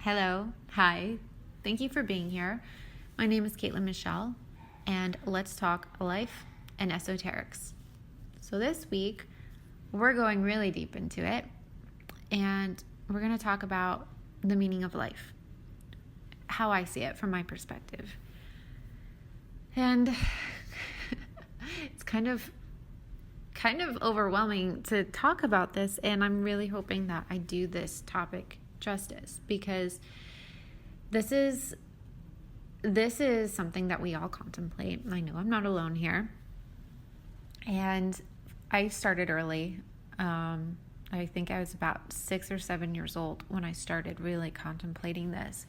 Hello. Hi. Thank you for being here. My name is Kaitlyn Michelle, and let's talk life and esoterics. So this week, we're going really deep into it, and we're going to talk about the meaning of life, how I see it from my perspective. And it's kind of overwhelming to talk about this, and I'm really hoping that I do this topic justice, because this is something that we all contemplate. I know I'm not alone here, and I started early. I think I was about 6 or 7 years old when I started really contemplating this,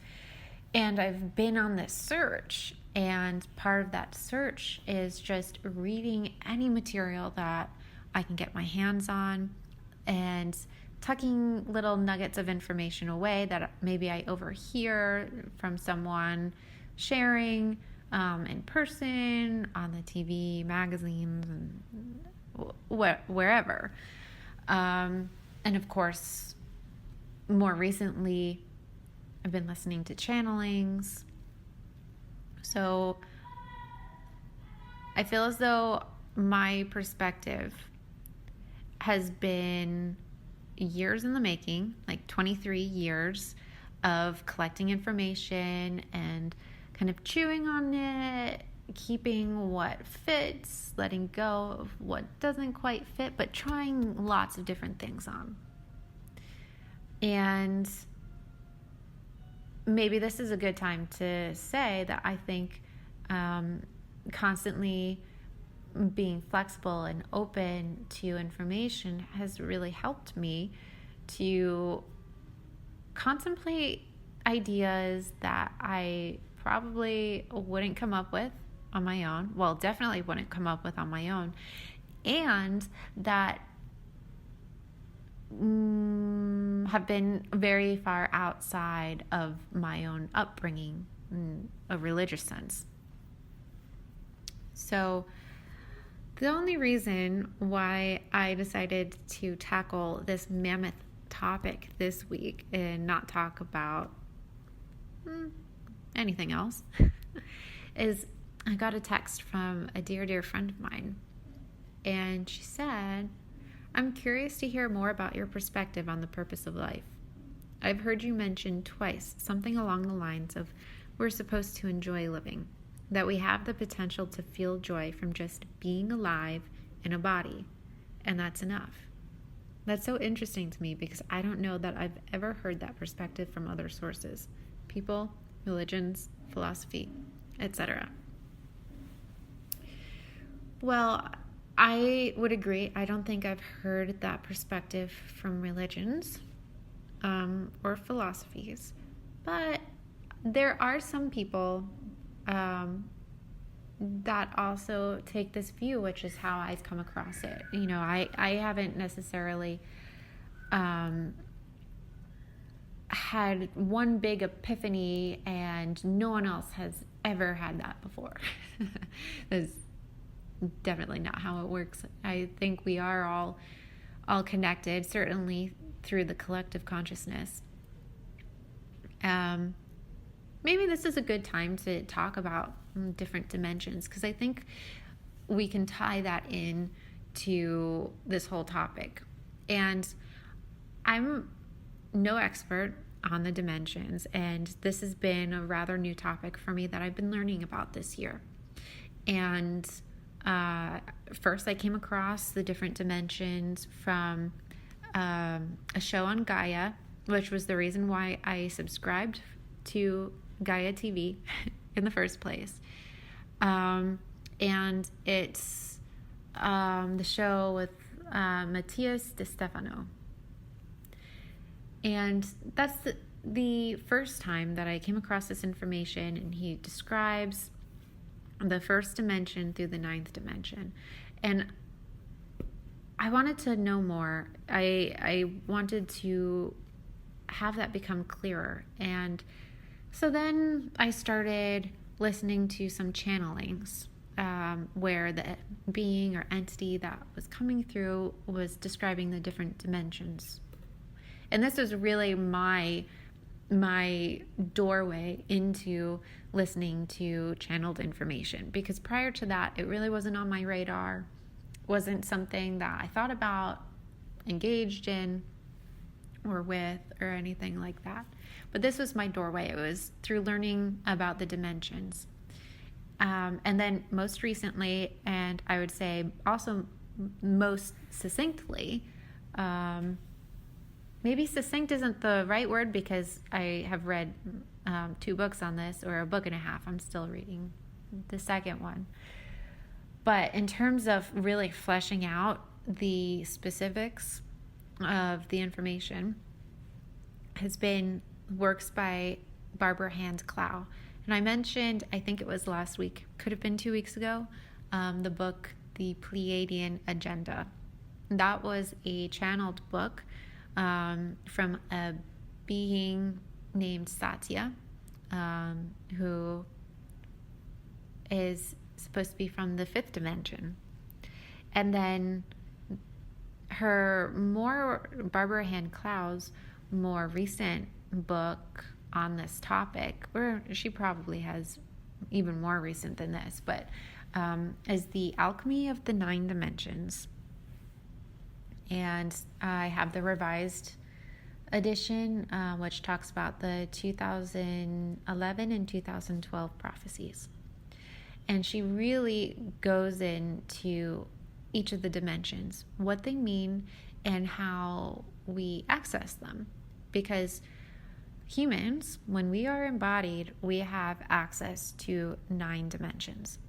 and I've been on this search, and part of that search is just reading any material that I can get my hands on and tucking little nuggets of information away that maybe I overhear from someone sharing in person, on the TV, magazines, and wherever. And of course, more recently, I've been listening to channelings. So I feel as though my perspective has been years in the making, like 23 years of collecting information and kind of chewing on it, keeping what fits, letting go of what doesn't quite fit, but trying lots of different things on. And maybe this is a good time to say that I think constantly being flexible and open to information has really helped me to contemplate ideas that I probably wouldn't come up with on my own. Well, definitely wouldn't come up with on my own. And that have been very far outside of my own upbringing in a religious sense. So the only reason why I decided to tackle this mammoth topic this week and not talk about anything else is I got a text from a dear friend of mine, and she said, "I'm curious to hear more about your perspective on the purpose of life. I've heard you mention twice something along the lines of we're supposed to enjoy living, that we have the potential to feel joy from just being alive in a body, and that's enough." That's so interesting to me because I don't know that I've ever heard that perspective from other sources, people, religions, philosophy, etc. Well, I would agree. I don't think I've heard that perspective from religions or philosophies, but there are some people that also take this view, which is how I've come across it. You know, I haven't necessarily had one big epiphany and no one else has ever had that before. That's definitely not how it works. I think we are all connected, certainly through the collective consciousness. Maybe this is a good time to talk about different dimensions, because I think we can tie that in to this whole topic. And I'm no expert on the dimensions, and this has been a rather new topic for me that I've been learning about this year. And first I came across the different dimensions from a show on Gaia, which was the reason why I subscribed to Gaia TV in the first place. And it's the show with Matthias De Stefano. And that's the first time that I came across this information, and he describes the first dimension through the ninth dimension. And I wanted to know more. I wanted to have that become clearer. And so then I started listening to some channelings where the being or entity that was coming through was describing the different dimensions. And this was really my my doorway into listening to channeled information, because prior to that, it really wasn't on my radar, wasn't something that I thought about, engaged in, or with, or anything like that. But this was my doorway. It was through learning about the dimensions. And then most recently, and I would say also most succinctly, maybe succinct isn't the right word, because I have read 2 books on this, or a book and a half. I'm still reading the second one. But in terms of really fleshing out the specifics of the information, has been works by Barbara Hand Clow. And I mentioned, I think it was last week, could have been 2 weeks ago, the book, The Pleiadian Agenda. That was a channeled book from a being named Satya, who is supposed to be from the 5th dimension. And then Barbara Hand Clow's more recent book on this topic, or she probably has even more recent than this, but is The Alchemy of the 9 Dimensions. And I have the revised edition, which talks about the 2011 and 2012 prophecies. And she really goes into each of the dimensions, what they mean, and how we access them. Because humans, when we are embodied, we have access to 9 dimensions.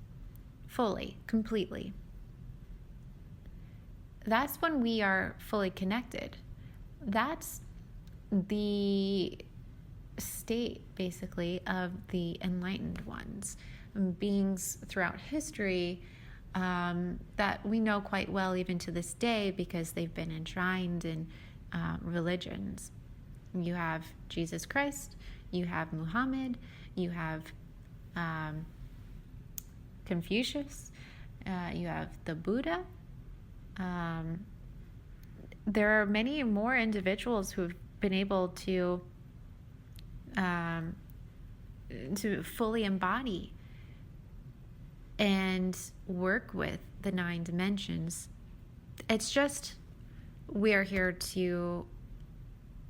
Fully, completely. That's when we are fully connected. That's the state, basically, of the enlightened ones, beings throughout history that we know quite well even to this day, because they've been enshrined in religions. You have Jesus Christ, you have Muhammad, you have Confucius, you have the Buddha. There are many more individuals who have been able to fully embody and work with the 9 dimensions. It's just, we are here to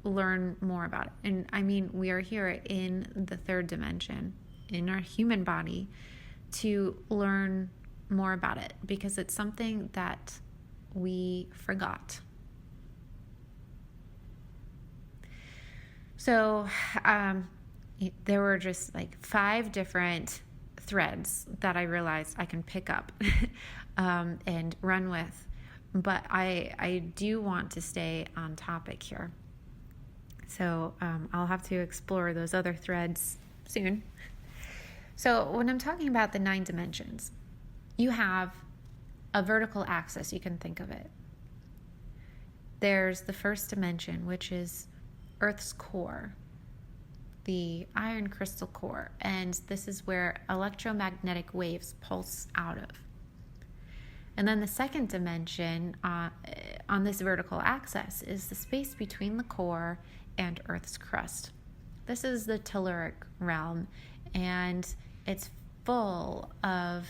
learn more about it. And I mean, we are here in the 3rd dimension, in our human body, to learn more about it, because it's something that we forgot. So there were just like 5 different threads that I realized I can pick up and run with. But I do want to stay on topic here. So I'll have to explore those other threads soon. So when I'm talking about the 9 dimensions, you have a vertical axis, you can think of it. There's the 1st dimension, which is Earth's core, the iron crystal core, and this is where electromagnetic waves pulse out of. And then the 2nd dimension on this vertical axis is the space between the core and Earth's crust. This is the telluric realm, and it's full of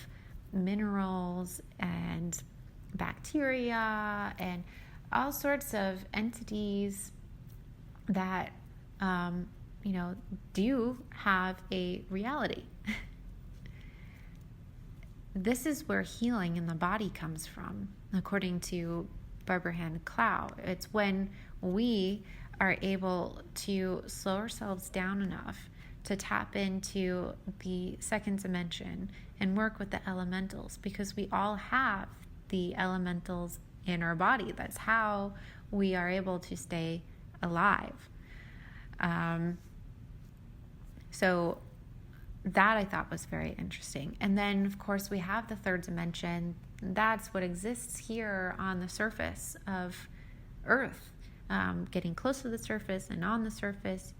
minerals and bacteria and all sorts of entities that do have a reality. This is where healing in the body comes from, according to Barbara Hand Clow. It's when we are able to slow ourselves down enough to tap into the 2nd dimension and work with the elementals, because we all have the elementals in our body. That's how we are able to stay alive. So that I thought was very interesting. And then, of course, we have the 3rd dimension. That's what exists here on the surface of Earth, getting close to the surface and on the surface.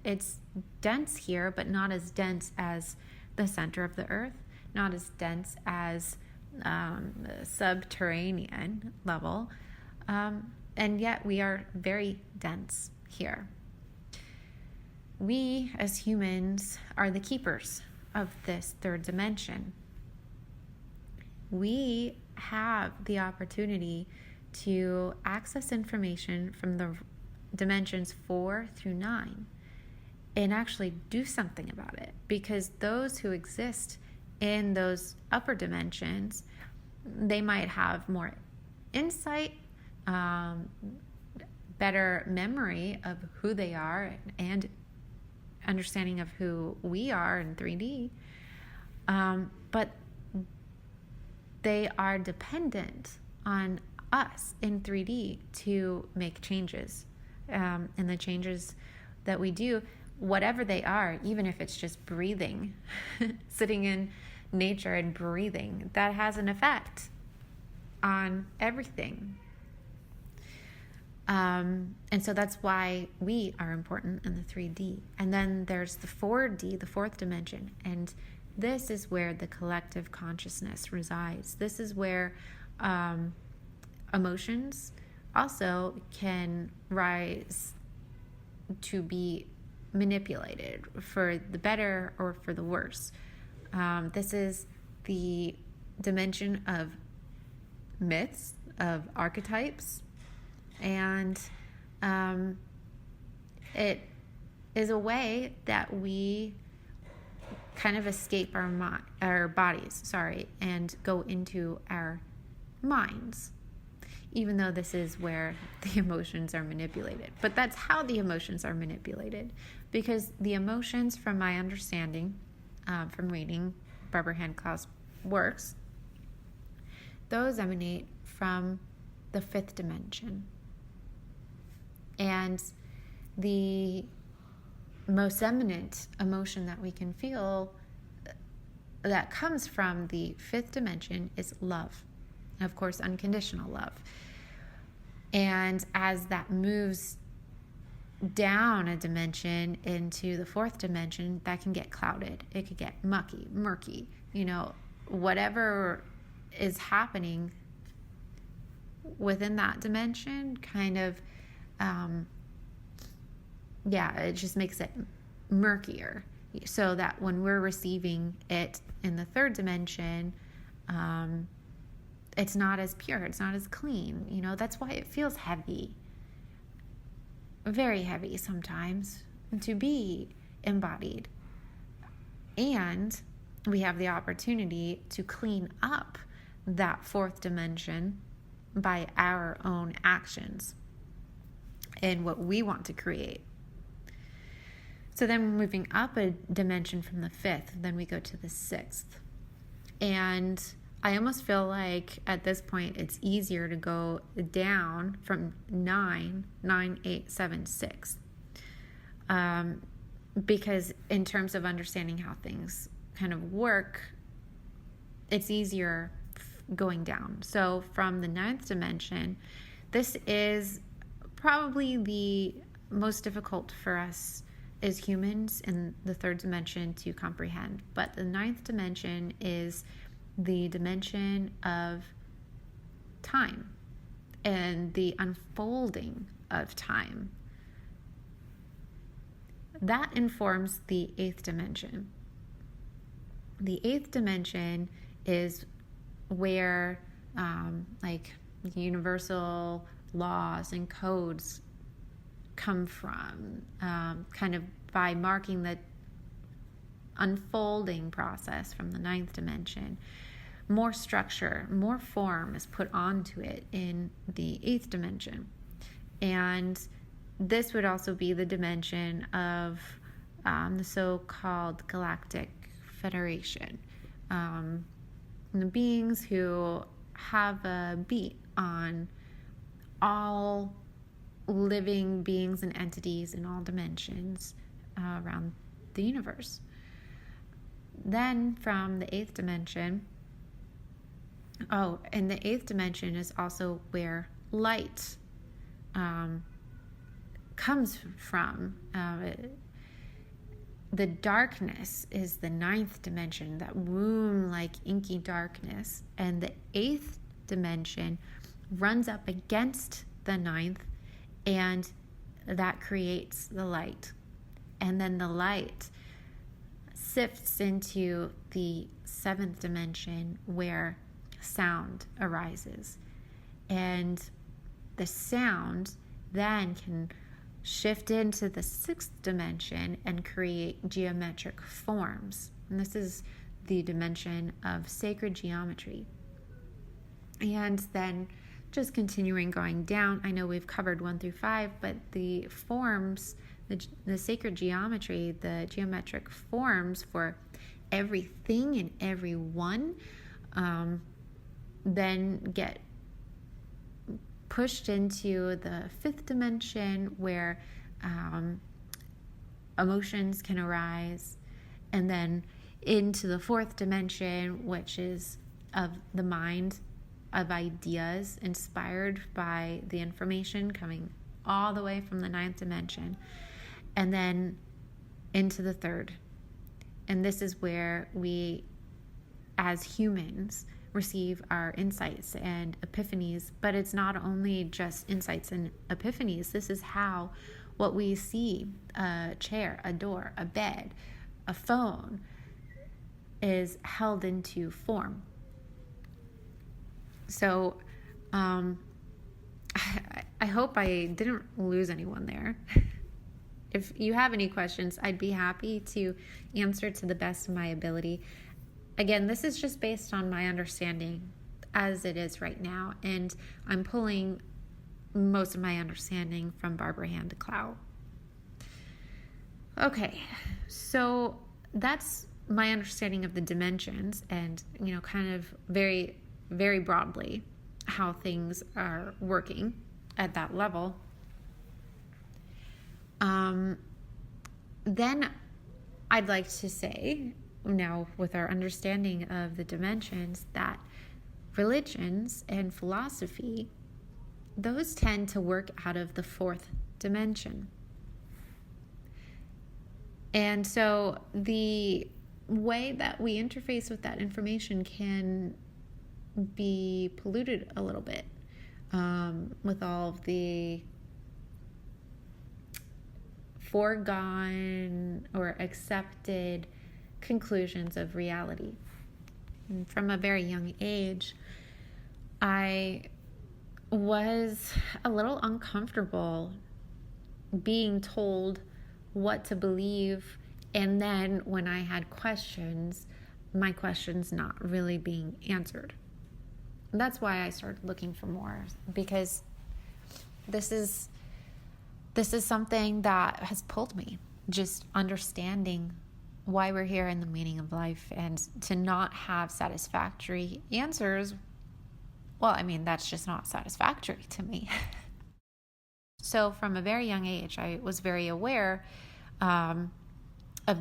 It's dense here, but not as dense as the center of the Earth, not as dense as the subterranean level. And yet we are very dense here. we as humans are the keepers of this third dimension. We have the opportunity to access information from the dimensions 4 through 9 and actually do something about it, because those who exist in those upper dimensions, they might have more insight, better memory of who they are, and understanding of who we are in 3D, but they are dependent on us in 3D to make changes. And the changes that we do, whatever they are, even if it's just breathing, sitting in nature and breathing, that has an effect on everything. And so that's why we are important in the 3D. And then there's the 4D, the fourth dimension. And this is where the collective consciousness resides. This is where emotions also can rise to be manipulated for the better or for the worse. This is the dimension of myths, of archetypes, and it is a way that we kind of escape our bodies, and go into our minds, even though this is where the emotions are manipulated. But that's how the emotions are manipulated, because the emotions, from my understanding, from reading Barbara Hancock's works, those emanate from the fifth dimension. And the most eminent emotion that we can feel that comes from the fifth dimension is love. And of course, unconditional love. And as that moves down a dimension into the fourth dimension, that can get clouded. It could get mucky, murky. Whatever is happening within that dimension kind of, it just makes it murkier. So that when we're receiving it in the third dimension, it's not as pure, it's not as clean. That's why it feels heavy, very heavy sometimes, to be embodied. And we have the opportunity to clean up that fourth dimension by our own actions and what we want to create. So then moving up a dimension from the fifth, then we go to the sixth. And I almost feel like at this point it's easier to go down from 9, 8, 7, 6. Because in terms of understanding how things kind of work, it's easier going down. So from the ninth dimension, this is probably the most difficult for us as humans in the third dimension to comprehend. But the ninth dimension is the dimension of time and the unfolding of time. That informs the eighth dimension. The eighth dimension is where universal laws and codes come from, kind of by marking the unfolding process from the ninth dimension. More structure, more form is put onto it in the eighth dimension. And this would also be the dimension of the so-called Galactic Federation. The beings who have a beat on all living beings and entities in all dimensions around the universe. Then from the eighth dimension, and the eighth dimension is also where light comes from. The darkness is the ninth dimension, that womb-like inky darkness. And the eighth dimension runs up against the ninth, and that creates the light. And then the light sifts into the 7th dimension where sound arises. And the sound then can shift into the 6th dimension and create geometric forms. And this is the dimension of sacred geometry. And then just continuing going down, I know we've covered 1 through 5, but the forms, the sacred geometry, the geometric forms for everything and everyone, then get pushed into the 5th dimension where emotions can arise, and then into the 4th dimension, which is of the mind, of ideas inspired by the information coming all the way from the 9th dimension, and then into the 3rd. And this is where we, as humans, receive our insights and epiphanies. But it's not only just insights and epiphanies. This is how what we see, a chair, a door, a bed, a phone, is held into form. So I hope I didn't lose anyone there. If you have any questions, I'd be happy to answer to the best of my ability. Again, this is just based on my understanding as it is right now, and I'm pulling most of my understanding from Barbara Hand Clow. Okay, so that's my understanding of the dimensions and, kind of very, very broadly how things are working at that level. Then I'd like to say, now with our understanding of the dimensions, that religions and philosophy, those tend to work out of the 4th dimension. And so the way that we interface with that information can be polluted a little bit with all of the foregone or accepted conclusions of reality. And from a very young age, I was a little uncomfortable being told what to believe, and then when I had questions, my questions not really being answered. That's why I started looking for more, because this is something that has pulled me, just understanding why we're here and the meaning of life, and to not have satisfactory answers. Well, that's just not satisfactory to me. So from a very young age, I was very aware of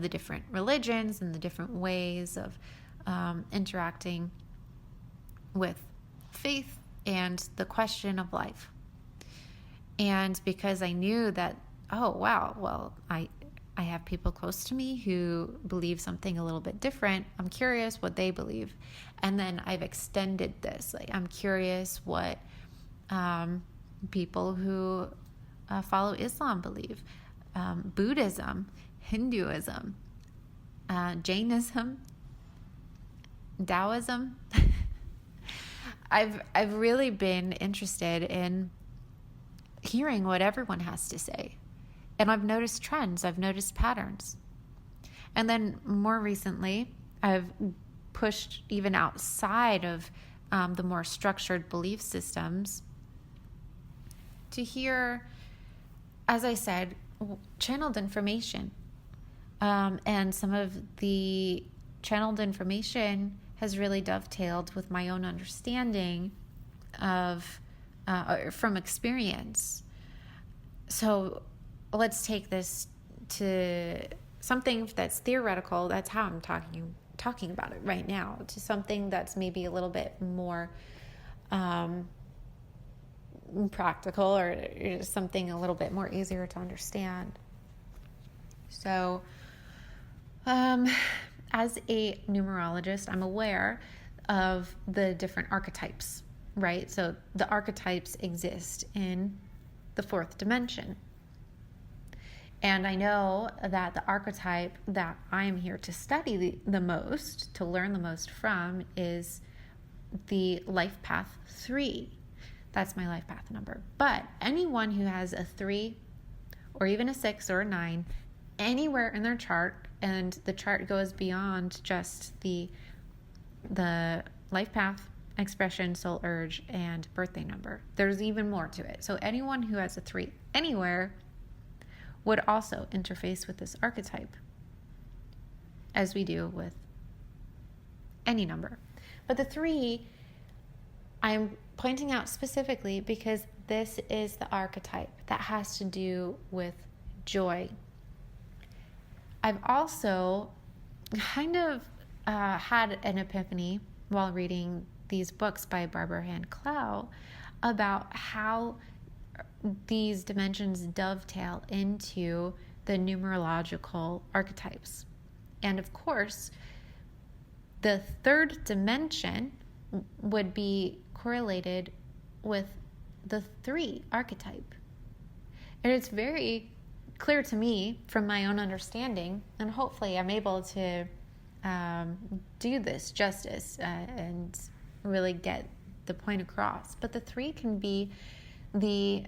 the different religions and the different ways of interacting with faith and the question of life. And because I knew that, I have people close to me who believe something a little bit different, I'm curious what they believe. And then I've extended this. I'm curious what people who follow Islam believe, Buddhism, Hinduism, Jainism, Taoism. I've really been interested in hearing what everyone has to say. And I've noticed trends, I've noticed patterns. And then more recently, I've pushed even outside of the more structured belief systems to hear, as I said, channeled information. And some of the channeled information has really dovetailed with my own understanding of from experience. So let's take this to something that's theoretical. That's how I'm talking about it right now, to something that's maybe a little bit more practical, or something a little bit more easier to understand. So as a numerologist, I'm aware of the different archetypes, right? So the archetypes exist in the 4th dimension. And I know that the archetype that I'm here to study the most, to learn the most from, is the life path 3. That's my life path number. But anyone who has a 3 or even a 6 or a 9 anywhere in their chart, and the chart goes beyond just the life path, expression, soul urge, and birthday number. There's even more to it. So anyone who has a 3 anywhere would also interface with this archetype, as we do with any number. But the 3, I'm pointing out specifically because this is the archetype that has to do with joy. I've also kind of had an epiphany while reading these books by Barbara Hand Clow about how these dimensions dovetail into the numerological archetypes. And of course, the 3rd dimension would be correlated with the 3 archetype. And it's very clear to me from my own understanding, and hopefully I'm able to do this justice and really get the point across. But the 3 can be the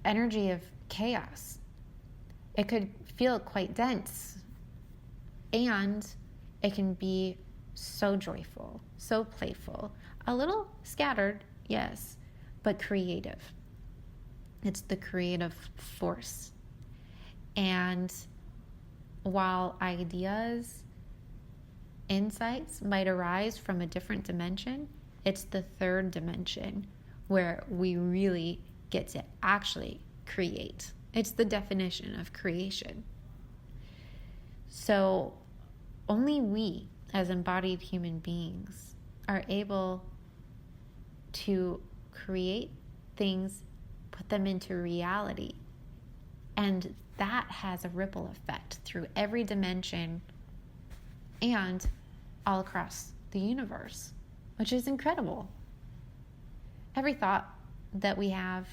energy of chaos. It could feel quite dense, and it can be so joyful, so playful, a little scattered, yes, but creative. It's the creative force. And while ideas, insights might arise from a different dimension, it's the 3rd dimension where we really get to actually create. It's the definition of creation. So only we, as embodied human beings, are able to create things, put them into reality. And that has a ripple effect through every dimension and all across the universe, which is incredible. Every thought that we have,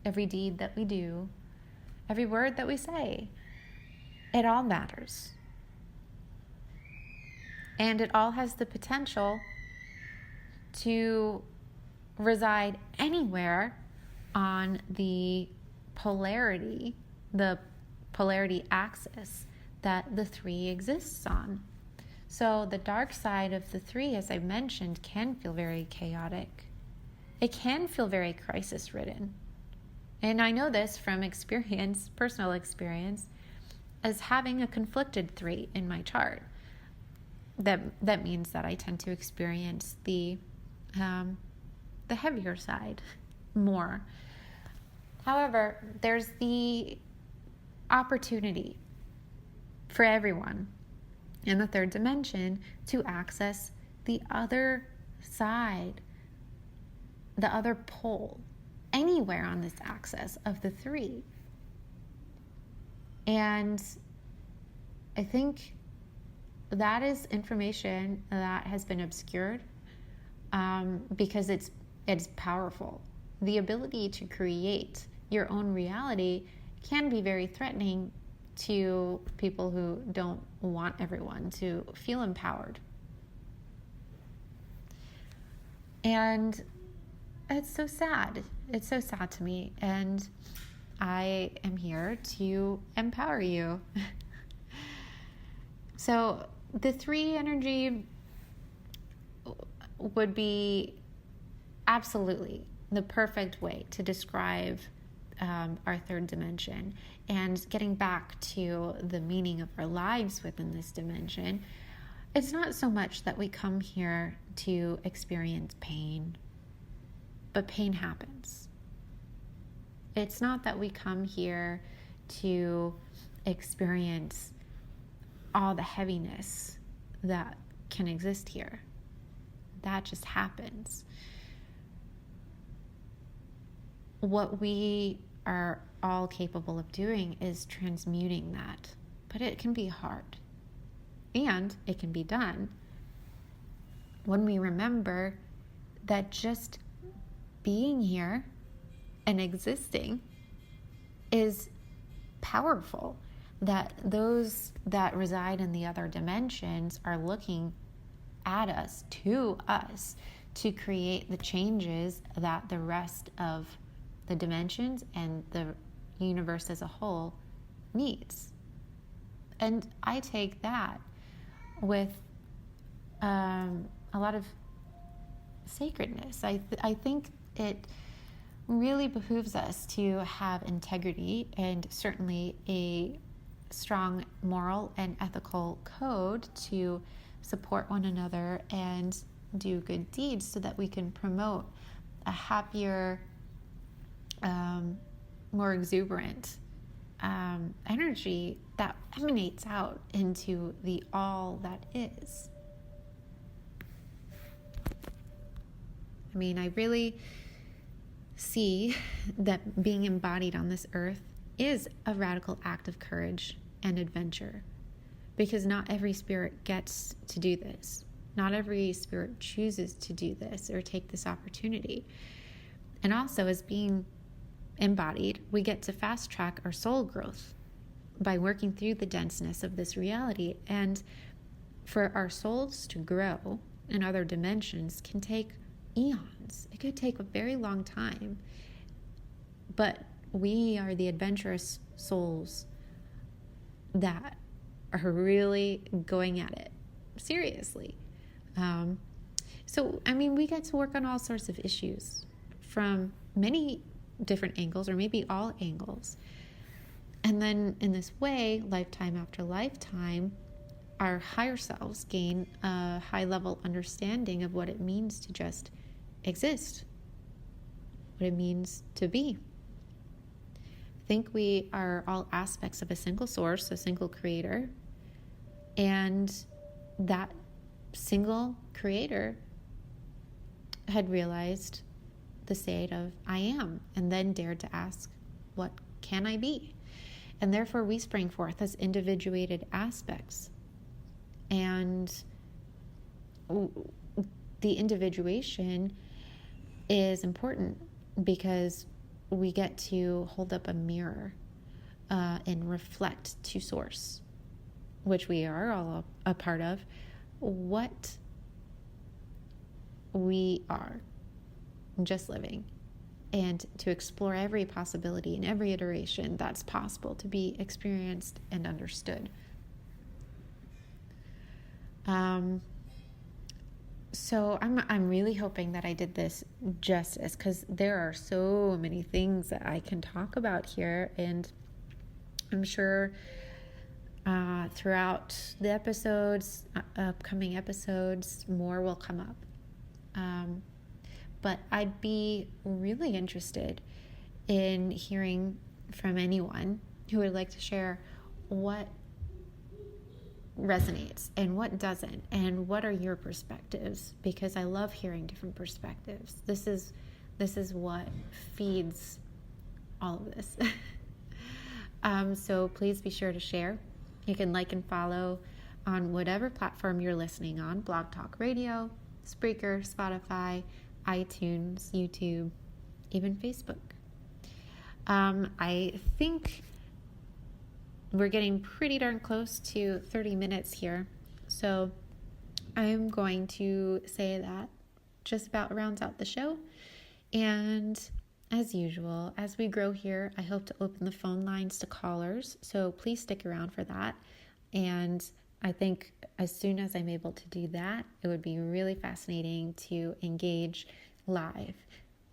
every deed that we do, every word that we say, it all matters. And it all has the potential to reside anywhere on the polarity axis that the 3 exists on. So the dark side of the 3, as I mentioned, can feel very chaotic. It can feel very crisis-ridden. And I know this from experience, personal experience, as having a conflicted 3 in my chart. That means that I tend to experience the heavier side more. However, there's the opportunity for everyone in the 3rd dimension to access the other side, the other pole, anywhere on this axis of the 3. And I think that is information that has been obscured because it's powerful. The ability to create your own reality can be very threatening to people who don't want everyone to feel empowered. And it's so sad. It's so sad to me. And I am here to empower you. So the 3 energy would be absolutely the perfect way to describe our 3rd dimension. And getting back to the meaning of our lives within this dimension, it's not so much that we come here to experience pain, but pain happens. It's not that we come here to experience all the heaviness that can exist here. That just happens. What we are all capable of doing is transmuting that, but it can be hard, and it can be done when we remember that just being here and existing is powerful, that those that reside in the other dimensions are looking at us, to create the changes that the rest of the dimensions and the universe as a whole needs. And I take that with a lot of sacredness. I think it really behooves us to have integrity and certainly a strong moral and ethical code to support one another and do good deeds so that we can promote a happier, more exuberant energy that emanates out into the all that is. I mean, I really see that being embodied on this earth is a radical act of courage and adventure, because not every spirit gets to do this. Not every spirit chooses to do this or take this opportunity. And also, as being embodied, we get to fast track our soul growth by working through the denseness of this reality. And for our souls to grow in other dimensions can take eons. It could take a very long time. But we are the adventurous souls that are really going at it seriously. So, I mean, we get to work on all sorts of issues from many different angles, or maybe all angles. And then in this way, lifetime after lifetime, our higher selves gain a high level understanding of what it means to just exist, what it means to be. I think we are all aspects of a single source, a single creator, and that single creator had realized the state of I am, and then dared to ask, what can I be? And therefore we spring forth as individuated aspects. And the individuation is important because we get to hold up a mirror and reflect to source, which we are all a part of, what we are just living, and to explore every possibility and every iteration that's possible to be experienced and understood. So I'm really hoping that I did this justice, because there are so many things that I can talk about here, and I'm sure throughout the episodes, upcoming episodes, more will come up. But I'd be really interested in hearing from anyone who would like to share what resonates and what doesn't, and what are your perspectives, because I love hearing different perspectives. This is what feeds all of this. So please be sure to share. You can like and follow on whatever platform you're listening on: Blog Talk Radio, Spreaker, Spotify, iTunes, YouTube, even Facebook. I think we're getting pretty darn close to 30 minutes here. So I'm going to say that just about rounds out the show. And as usual, as we grow here, I hope to open the phone lines to callers. So please stick around for that. And I think as soon as I'm able to do that, it would be really fascinating to engage live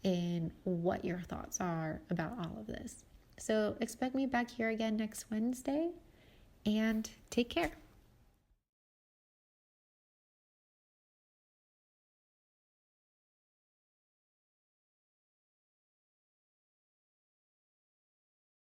in what your thoughts are about all of this. So expect me back here again next Wednesday, and take care.